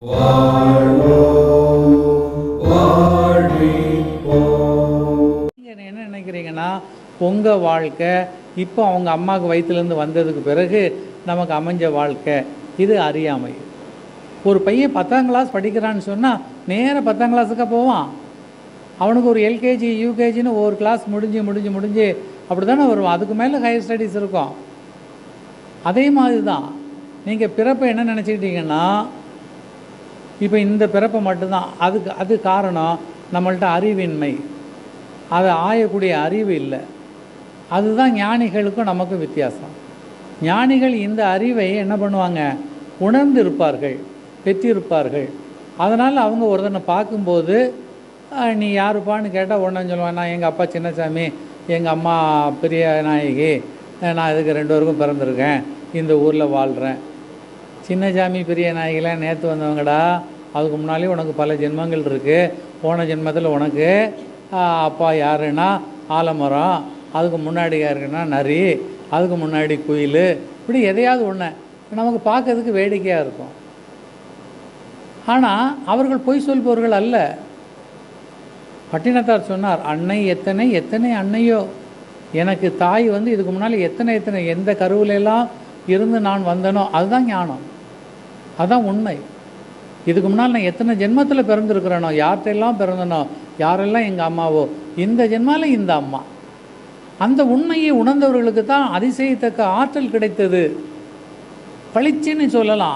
நீங்கள் என்ன நினைக்கிறீங்கன்னா உங்கள் வாழ்க்கை இப்போ அவங்க அம்மாவுக்கு வயிற்றுலேருந்து வந்ததுக்கு பிறகு நமக்கு அமைஞ்ச வாழ்க்கை, இது அறியாமை. ஒரு பையன் 10ஆம் கிளாஸ் படிக்கிறான்னு சொன்னால் நேராக 10ஆம் கிளாஸுக்காக போவான். அவனுக்கு ஒரு எல்கேஜி யூகேஜின்னு ஒரு கிளாஸ் முடிஞ்சு அப்படி தானே வருவான். அதுக்கு மேலே ஹையர் ஸ்டடீஸ் இருக்கும். அதே மாதிரி தான் நீங்கள் பிறப்பை என்ன நினச்சிக்கிட்டீங்கன்னா, இப்போ இந்த பிறப்பை மட்டும்தான். அது காரணம் நம்மள்ட்ட அறிவின்மை, அதை ஆயக்கூடிய அறிவு இல்லை. அதுதான் ஞானிகளுக்கும் நமக்கும் வித்தியாசம். ஞானிகள் இந்த அறிவை என்ன பண்ணுவாங்க, உணர்ந்து இருப்பார்கள், பெற்றிருப்பார்கள். அதனால் அவங்க ஒருத்தனை பார்க்கும்போது நீ யாருப்பான்னு கேட்டால் ஒன்றும் சொல்லுவேன், நான் எங்கள் அப்பா சின்னசாமி, எங்கள் அம்மா பெரிய நாயகி, நான் இதுக்கு 2 பேருக்கும் பிறந்திருக்கேன், இந்த ஊரில் வாழ்கிறேன். சின்னசாமி பெரிய நாயகிலாம் நேற்று வந்தவங்கடா, அதுக்கு முன்னாலே உனக்கு பல ஜென்மங்கள் இருக்குது. போன ஜென்மத்தில் உனக்கு அப்பா யாருன்னா ஆலமரம், அதுக்கு முன்னாடி யாருக்குன்னா நரி, அதுக்கு முன்னாடி குயில், இப்படி எதையாவது ஒன்று நமக்கு பார்க்கறதுக்கு வேடிக்கையாக இருக்கும். ஆனால் அவர்கள் பொய் சொல்பவர்கள் அல்ல. பட்டினத்தார் சொன்னார், அன்னை எத்தனை எத்தனை அன்னையோ, எனக்கு தாய் இதுக்கு முன்னால் எத்தனை எந்த கருவிலெல்லாம் இருந்து நான் வந்தனோ அதுதான் ஞானம், அதுதான் உண்மை. இதுக்கு முன்னால் நான் எத்தனை ஜென்மத்தில் பிறந்திருக்கிறேனோ, யார்கிட்டெல்லாம் பிறந்தனோ, யாரெல்லாம் எங்கள் அம்மாவோ, இந்த ஜென்மாவில் இந்த அம்மா. அந்த உண்மையை உணர்ந்தவர்களுக்கு தான் அதிசயத்தக்க ஆற்றல் கிடைத்தது. பளிச்சுன்னு சொல்லலாம்.